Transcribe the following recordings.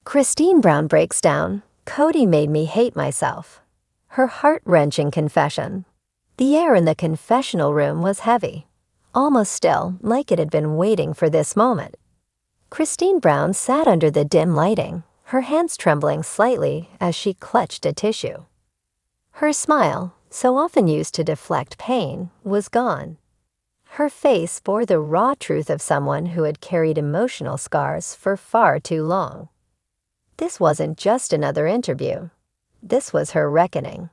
Christine Brown breaks down. Kody made me hate myself. Her heart-wrenching confession. The air in the confessional room was heavy, almost still, like it had been waiting for this moment. Christine Brown sat under the dim lighting, her hands trembling slightly as she clutched a tissue. Her smile, so often used to deflect pain, was gone. Her face bore the raw truth of someone who had carried emotional scars for far too long. This wasn't just another interview. This was her reckoning.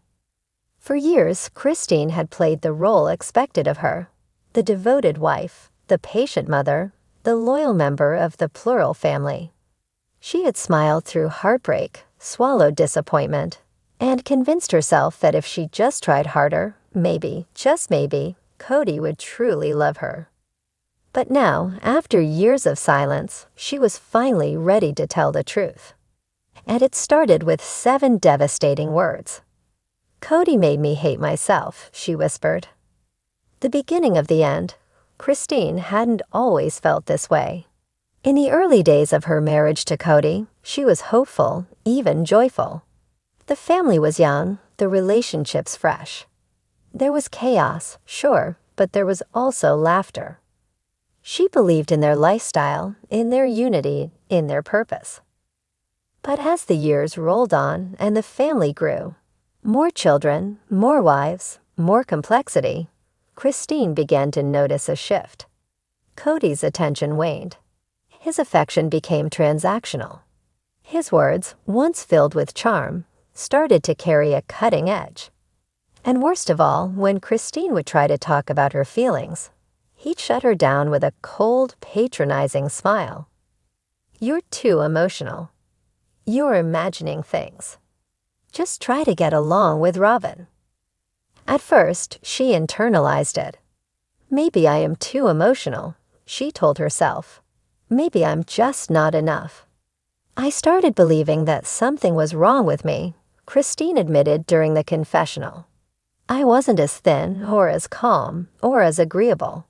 For years, Christine had played the role expected of her: the devoted wife, the patient mother, the loyal member of the plural family. She had smiled through heartbreak, swallowed disappointment, and convinced herself that if she just tried harder, maybe, just maybe, Kody would truly love her. But now, after years of silence, she was finally ready to tell the truth. And it started with 7 devastating words. "Kody made me hate myself," she whispered. The beginning of the end. Christine hadn't always felt this way. In the early days of her marriage to Kody, she was hopeful, even joyful. The family was young, the relationships fresh. There was chaos, sure, but there was also laughter. She believed in their lifestyle, in their unity, in their purpose. But as the years rolled on and the family grew, more children, more wives, more complexity, Christine began to notice a shift. Kody's attention waned. His affection became transactional. His words, once filled with charm, started to carry a cutting edge. And worst of all, when Christine would try to talk about her feelings, he'd shut her down with a cold, patronizing smile. "You're too emotional. You're imagining things. Just try to get along with Robyn." At first, she internalized it. "Maybe I am too emotional," she told herself. "Maybe I'm just not enough." "I started believing that something was wrong with me," Christine admitted during the confessional. "I wasn't as thin or as calm or as agreeable.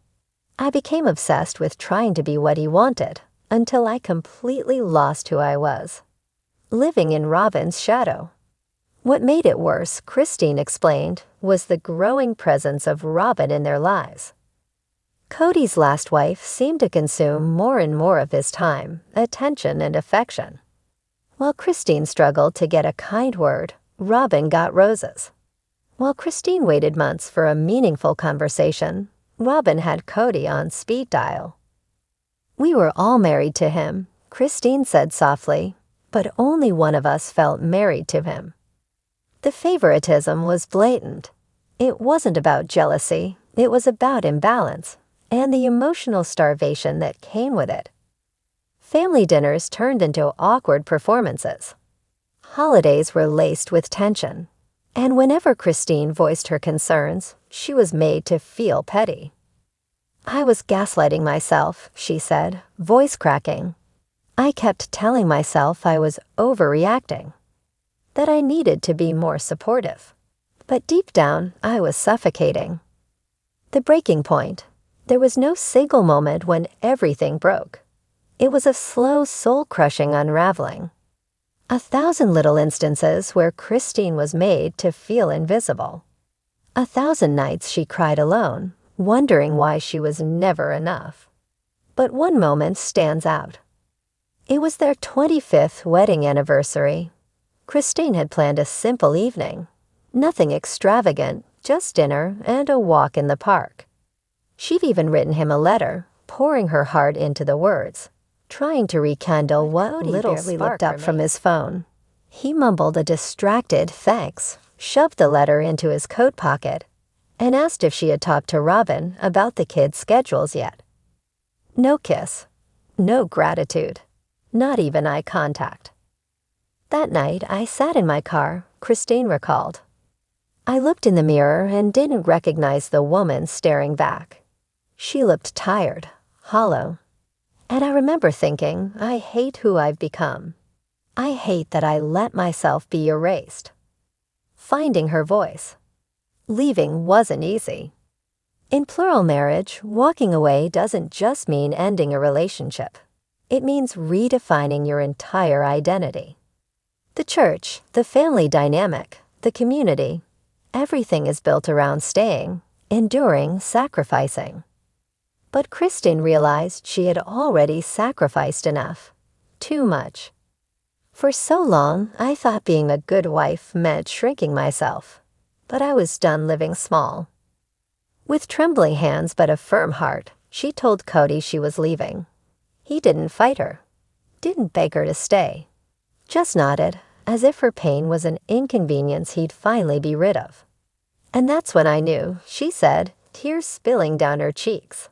I became obsessed with trying to be what he wanted until I completely lost who I was, living in Robyn's shadow." What made it worse, Christine explained, was the growing presence of Robyn in their lives. Kody's last wife seemed to consume more and more of his time, attention, and affection. While Christine struggled to get a kind word, Robyn got roses. While Christine waited months for a meaningful conversation, Robyn had Kody on speed dial. "We were all married to him," Christine said softly, "but only one of us felt married to him." The favoritism was blatant. It wasn't about jealousy, it was about imbalance, and the emotional starvation that came with it. Family dinners turned into awkward performances. Holidays were laced with tension, and whenever Christine voiced her concerns, she was made to feel petty. "I was gaslighting myself," she said, voice cracking. "I kept telling myself I was overreacting, that I needed to be more supportive. But deep down, I was suffocating." The breaking point. There was no single moment when everything broke. It was a slow, soul-crushing unraveling. 1,000 little instances where Christine was made to feel invisible. 1,000 nights she cried alone, wondering why she was never enough. But one moment stands out. It was their 25th wedding anniversary. Christine had planned a simple evening. Nothing extravagant, just dinner and a walk in the park. She'd even written him a letter, pouring her heart into the words, trying to rekindle what little spark looked up from his phone. He mumbled a distracted thanks, shoved the letter into his coat pocket, and asked if she had talked to Robyn about the kids' schedules yet. No kiss, no gratitude, not even eye contact. "That night, I sat in my car," Christine recalled. "I looked in the mirror and didn't recognize the woman staring back. She looked tired, hollow. And I remember thinking, I hate who I've become. I hate that I let myself be erased." Finding her voice. Leaving wasn't easy. In plural marriage, walking away doesn't just mean ending a relationship. It means redefining your entire identity. The church, the family dynamic, the community, everything is built around staying, enduring, sacrificing. But Christine realized she had already sacrificed enough. Too much. For so long, I thought being a good wife meant shrinking myself. But I was done living small. With trembling hands but a firm heart, she told Kody she was leaving. He didn't fight her. Didn't beg her to stay. Just nodded, as if her pain was an inconvenience he'd finally be rid of. And that's when I knew, she said, tears spilling down her cheeks.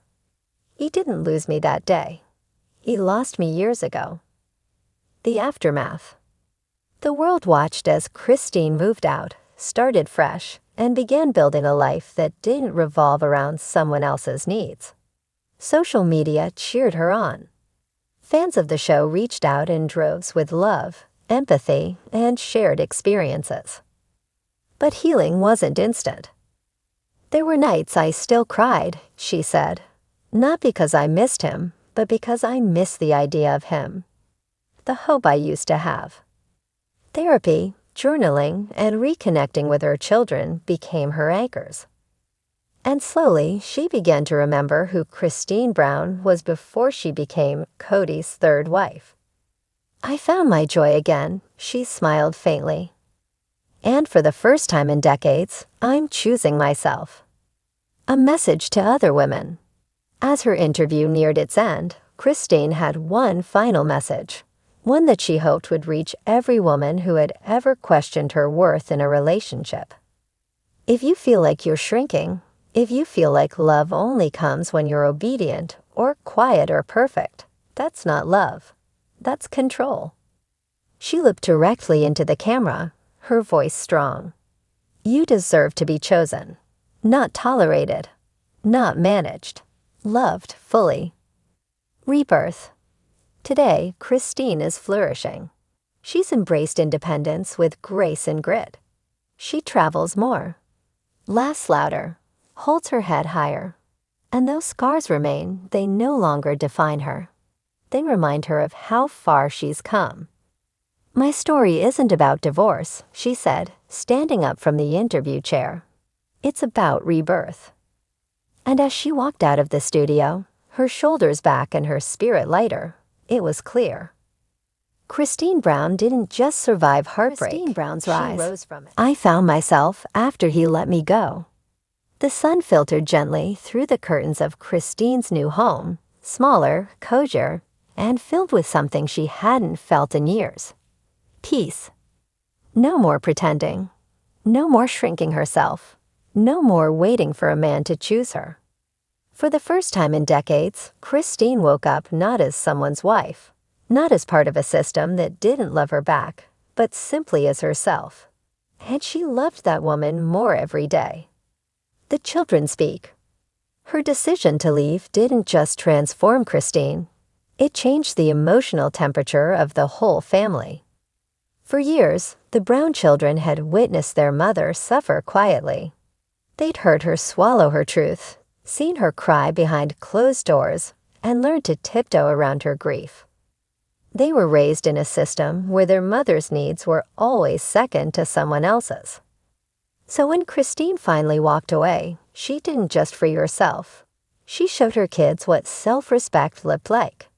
He didn't lose me that day. He lost me years ago. The aftermath. The world watched as Christine moved out, started fresh, and began building a life that didn't revolve around someone else's needs. Social media cheered her on. Fans of the show reached out in droves with love, empathy, and shared experiences. But healing wasn't instant. There were nights I still cried, she said. Not because I missed him, but because I missed the idea of him. The hope I used to have. Therapy, journaling, and reconnecting with her children became her anchors. And slowly, she began to remember who Robyn Brown was before she became Kody's third wife. I found my joy again, she smiled faintly. And for the first time in decades, I'm choosing myself. A message to other women. As her interview neared its end, Christine had one final message, one that she hoped would reach every woman who had ever questioned her worth in a relationship. If you feel like you're shrinking, if you feel like love only comes when you're obedient or quiet or perfect, that's not love. That's control. She looked directly into the camera, her voice strong. You deserve to be chosen, not tolerated, not managed. Loved fully. Rebirth. Today, Christine is flourishing. She's embraced independence with grace and grit. She travels more, laughs louder, holds her head higher. And though scars remain, they no longer define her. They remind her of how far she's come. My story isn't about divorce, she said, standing up from the interview chair. It's about rebirth. And as she walked out of the studio, her shoulders back and her spirit lighter, it was clear. Robyn Brown didn't just survive heartbreak. Robyn Brown's rise. She rose from it. I found myself after he let me go. The sun filtered gently through the curtains of Christine's new home, smaller, cozier, and filled with something she hadn't felt in years. Peace. No more pretending. No more shrinking herself. No more waiting for a man to choose her. For the first time in decades, Christine woke up not as someone's wife, not as part of a system that didn't love her back, but simply as herself. And she loved that woman more every day. The children speak. Her decision to leave didn't just transform Christine, it changed the emotional temperature of the whole family. For years, the Brown children had witnessed their mother suffer quietly. They'd heard her swallow her truth, seen her cry behind closed doors, and learned to tiptoe around her grief. They were raised in a system where their mother's needs were always second to someone else's. So when Christine finally walked away, she didn't just free herself. She showed her kids what self-respect looked like.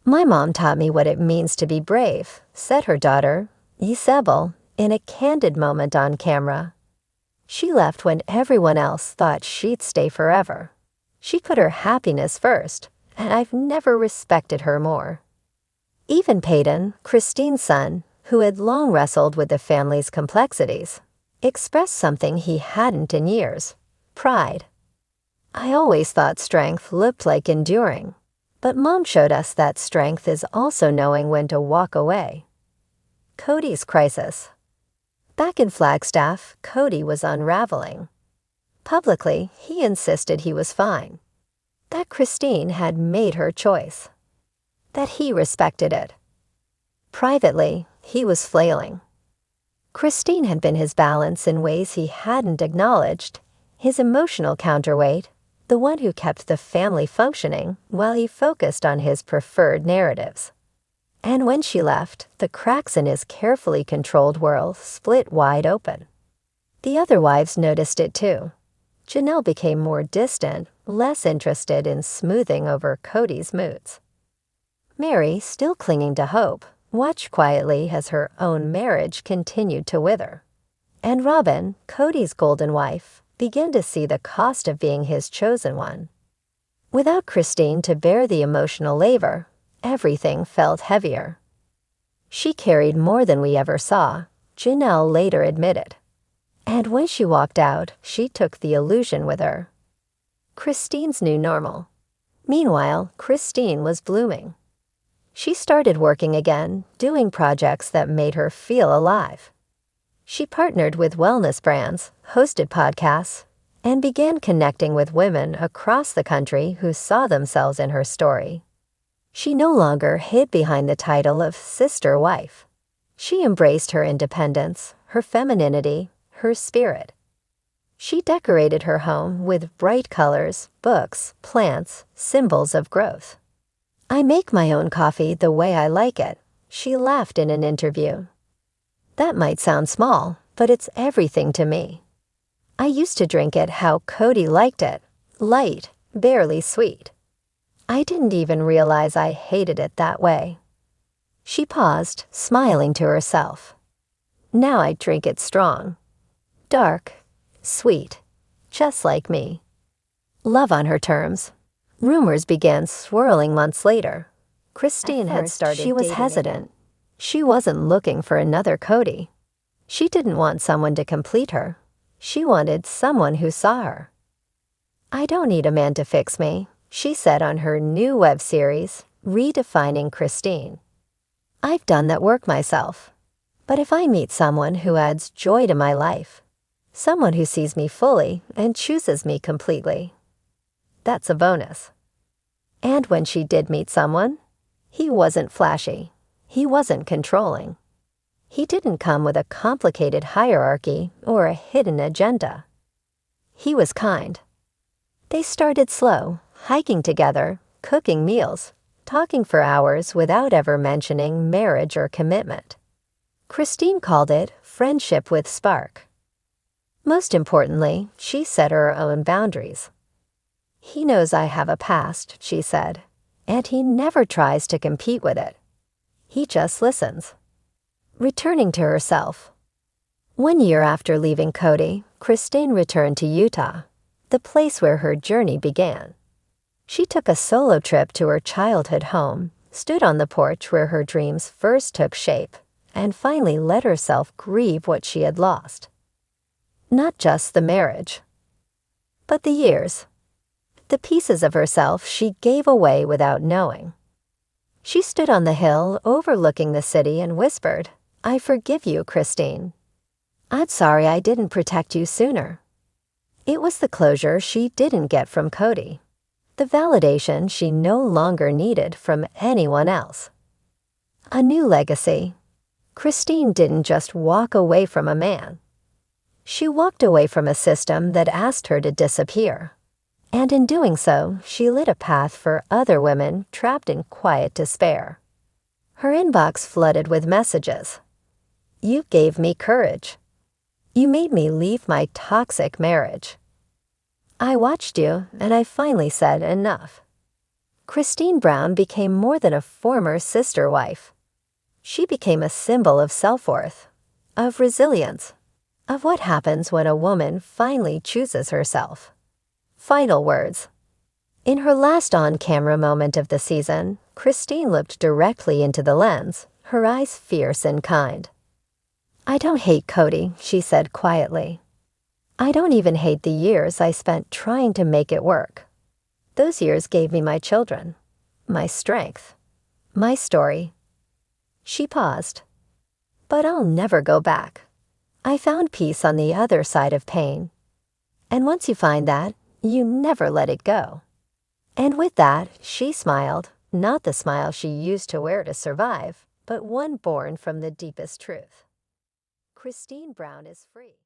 My mom taught me what it means to be brave, said her daughter, Isabel, in a candid moment on camera. She left when everyone else thought she'd stay forever. She put her happiness first, and I've never respected her more. Even Peyton, Christine's son, who had long wrestled with the family's complexities, expressed something he hadn't in years: pride. I always thought strength looked like enduring, but Mom showed us that strength is also knowing when to walk away. Kody's crisis. Back in Flagstaff, Kody was unraveling. Publicly, he insisted he was fine, that Christine had made her choice, that he respected it. Privately, he was flailing. Christine had been his balance in ways he hadn't acknowledged, his emotional counterweight, the one who kept the family functioning while he focused on his preferred narratives. And when she left, the cracks in his carefully controlled world split wide open. The other wives noticed it too. Janelle became more distant, less interested in smoothing over Kody's moods. Mary, still clinging to hope, watched quietly as her own marriage continued to wither. And Robyn, Kody's golden wife, began to see the cost of being his chosen one. Without Christine to bear the emotional labor, everything felt heavier. She carried more than we ever saw, Janelle later admitted. And when she walked out, she took the illusion with her. Christine's new normal. Meanwhile, Christine was blooming. She started working again, doing projects that made her feel alive. She partnered with wellness brands, hosted podcasts, and began connecting with women across the country who saw themselves in her story. She no longer hid behind the title of sister wife. She embraced her independence, her femininity, her spirit. She decorated her home with bright colors, books, plants, symbols of growth. "I make my own coffee the way I like it," she laughed in an interview. "That might sound small, but it's everything to me. I used to drink it how Kody liked it, light, barely sweet. I didn't even realize I hated it that way." She paused, smiling to herself. "Now I drink it strong. Dark, sweet, just like me." Love on her terms. Rumors began swirling months later. Christine had started. She was hesitant. She wasn't looking for another Kody. She didn't want someone to complete her. She wanted someone who saw her. "I don't need a man to fix me," she said on her new web series, Redefining Christine. "I've done that work myself. But if I meet someone who adds joy to my life, someone who sees me fully and chooses me completely, that's a bonus." And when she did meet someone, he wasn't flashy. He wasn't controlling. He didn't come with a complicated hierarchy or a hidden agenda. He was kind. They started slow, hiking together, cooking meals, talking for hours without ever mentioning marriage or commitment. Christine called it friendship with spark. Most importantly, she set her own boundaries. "He knows I have a past," she said, "and he never tries to compete with it. He just listens." Returning to herself. 1 year after leaving Kody, Christine returned to Utah, the place where her journey began. She took a solo trip to her childhood home, stood on the porch where her dreams first took shape, and finally let herself grieve what she had lost. Not just the marriage, but the years. The pieces of herself she gave away without knowing. She stood on the hill overlooking the city and whispered, "I forgive you, Christine. I'm sorry I didn't protect you sooner." It was the closure she didn't get from Kody, the validation she no longer needed from anyone else. A new legacy. Christine didn't just walk away from a man. She walked away from a system that asked her to disappear. And in doing so, she lit a path for other women trapped in quiet despair. Her inbox flooded with messages. "You gave me courage. You made me leave my toxic marriage. I watched you, and I finally said enough." Christine Brown became more than a former sister wife. She became a symbol of self-worth, of resilience, of what happens when a woman finally chooses herself. Final words. In her last on-camera moment of the season, Christine looked directly into the lens, her eyes fierce and kind. "I don't hate Kody," she said quietly. "I don't even hate the years I spent trying to make it work. Those years gave me my children, my strength, my story." She paused. "But I'll never go back. I found peace on the other side of pain. And once you find that, you never let it go." And with that, she smiled, not the smile she used to wear to survive, but one born from the deepest truth. Christine Brown is free.